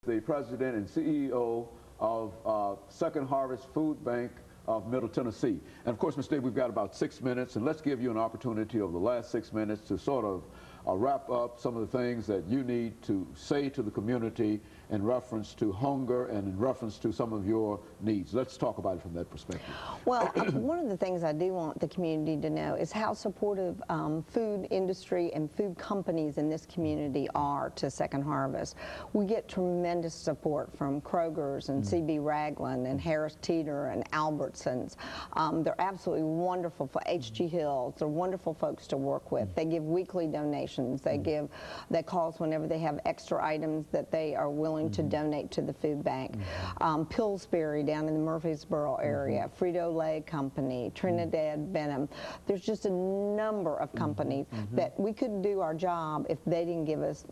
The president and CEO of Second Harvest Food Bank of Middle Tennessee. And of course, Mr. Dave, we've got about 6 minutes, and let's give you an opportunity over the last 6 minutes to sort of wrap up some of the things that you need to say to the community in reference to hunger and in reference to some of your needs. Let's talk about it from that perspective. Well, one of the things I do want the community to know is how supportive food industry and food companies in this community are to Second Harvest. We get tremendous support from Kroger's and C.B. Ragland and Harris Teeter and Albertsons. They're absolutely wonderful for H.G. Hills. They're wonderful folks to work with. They give weekly donations. They call us whenever they have extra items that they are willing to donate to the food bank. Pillsbury down in the Murfreesboro area, Frito-Lay Company, Trinidad Benham. There's just a number of companies that we couldn't do our job if they didn't give us,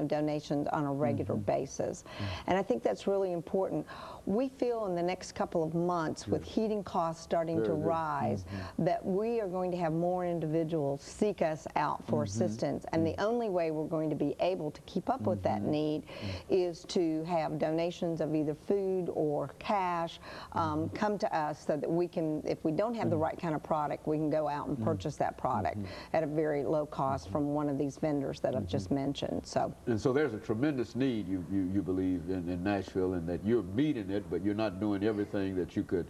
donations on a regular basis. And I think that's really important. We feel in the next couple of months, with heating costs starting to rise, that we are going to have more individuals seek us out for assistance. And the only way we're going to be able to keep up with that need is to have donations of either food or cash come to us, so that we can, if we don't have the right kind of product, we can go out and purchase that product at a very low cost from one of these vendors that I've just mentioned. And so there's a tremendous need, you believe, in Nashville, and that you're meeting it, but you're not doing everything that you could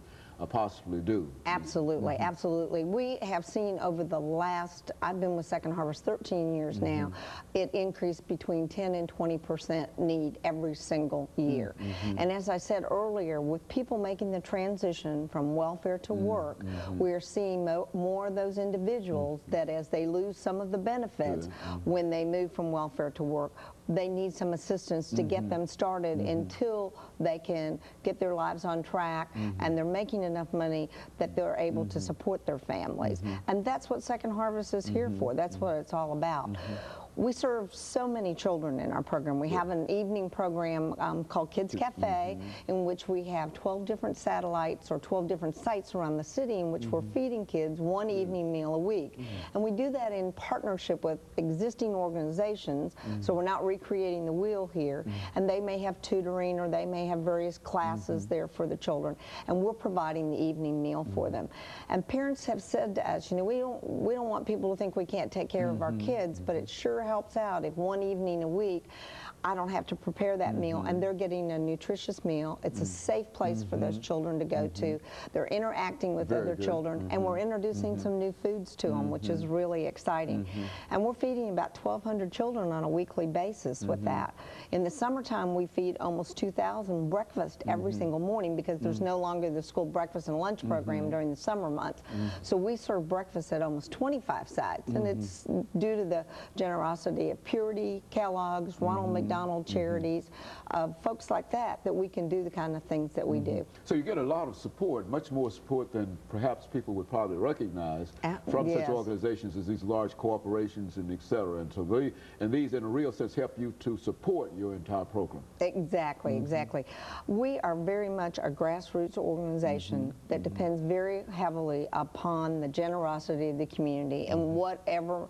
possibly do. Absolutely, absolutely. We have seen over the last, I've been with Second Harvest 13 years now, it increased between 10 and 20% need every single year. And as I said earlier, with people making the transition from welfare to work, we're seeing more of those individuals that as they lose some of the benefits when they move from welfare to work, they need some assistance to get them started until they can get their lives on track and they're making enough money that they're able to support their families. And that's what Second Harvest is here for. That's what it's all about. We serve so many children in our program. We have an evening program called Kids Cafe, in which we have 12 different satellites or 12 different sites around the city in which we're feeding kids one evening meal a week. And we do that in partnership with existing organizations, so we're not recreating the wheel here. And they may have tutoring or they may have various classes there for the children. And we're providing the evening meal for them. And parents have said to us, we don't want people to think we can't take care of our kids, but it sure helps out if one evening a week I don't have to prepare that meal and they're getting a nutritious meal. It's a safe place for those children to go to. They're interacting with other children, and we're introducing some new foods to them, which is really exciting. And we're feeding about 1,200 children on a weekly basis with that. In the summertime, we feed almost 2,000 breakfast every single morning, because there's no longer the school breakfast and lunch program during the summer months. So we serve breakfast at almost 25 sites, and it's due to the generosity of Purity, Kellogg's, Ronald McDonald Charities, folks like that we can do the kind of things that we do. So you get a lot of support, much more support than perhaps people would probably recognize from such organizations as these large corporations and et cetera. And so these in a real sense help you to support your entire program. Exactly, exactly. We are very much a grassroots organization that depends very heavily upon the generosity of the community and whatever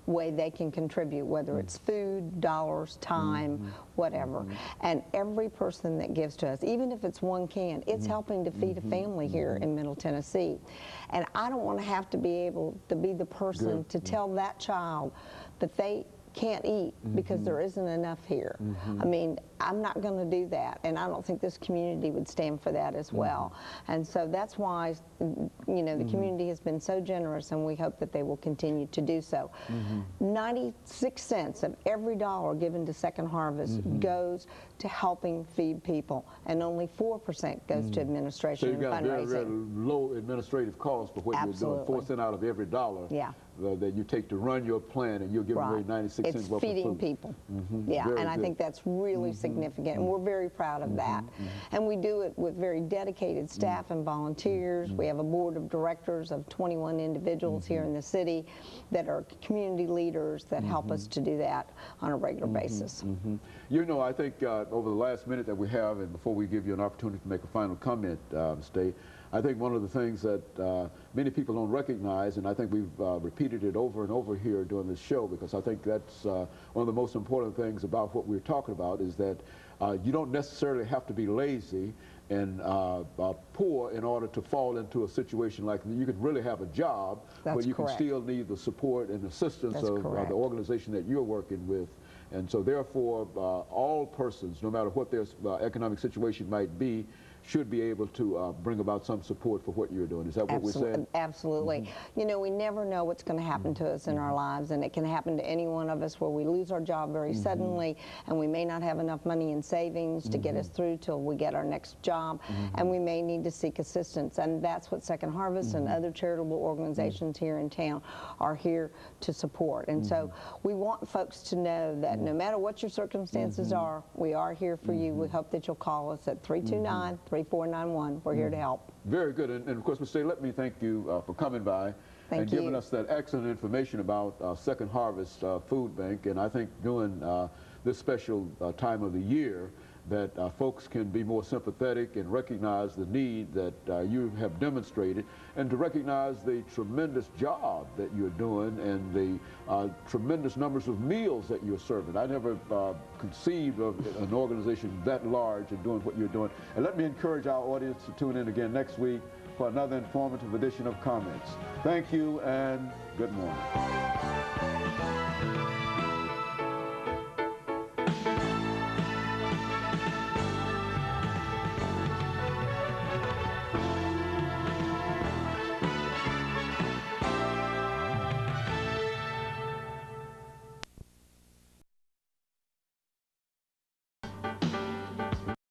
way they can contribute, whether it's food, dollars, time, whatever. And every person that gives to us, even if it's one can, it's helping to feed a family here in Middle Tennessee. And I don't want to have to be able to be the person to tell that child that they can't eat because there isn't enough here. I mean, I'm not going to do that, and I don't think this community would stand for that as well. And so that's why, the community has been so generous, and we hope that they will continue to do so. 96 cents of every dollar given to Second Harvest goes to helping feed people, and only 4% goes to administration and fundraising. So you got very low administrative costs for what you're doing. 4 cents out of every dollar that you take to run your plant, and you're giving away 96 cents worth of food. It's feeding people. And I think that's really significant, and we're very proud of that. And we do it with very dedicated staff and volunteers. We have a board of directors of 21 individuals here in the city that are community leaders that help us to do that on a regular basis. I think over the last minute that we have, and before we give you an opportunity to make a final comment, Stay, I think one of the things that many people don't recognize, and I think we've repeated it over and over here during this show, because I think that's one of the most important things about what we're talking about, is that you don't necessarily have to be lazy and poor in order to fall into a situation like that. You could really have a job, but you can still need the support and assistance of the organization that you're working with. And so therefore, all persons, no matter what their economic situation might be, should be able to bring about some support for what you're doing. Is that what we're saying? Absolutely. You know, we never know what's going to happen to us in our lives, and it can happen to any one of us where we lose our job very suddenly, and we may not have enough money in savings to get us through till we get our next job, and we may need to seek assistance. And that's what Second Harvest and other charitable organizations here in town are here to support. And so we want folks to know that no matter what your circumstances are, we are here for you. We hope that you'll call us at 329-3491. We're here to help. Very good. And of course, Ms. Day, let me thank you for coming by and giving us that excellent information about Second Harvest Food Bank. And I think during this special time of the year, that folks can be more sympathetic and recognize the need that you have demonstrated, and to recognize the tremendous job that you're doing and the tremendous numbers of meals that you're serving. I never conceived of an organization that large and doing what you're doing. And let me encourage our audience to tune in again next week for another informative edition of Comments. Thank you and good morning.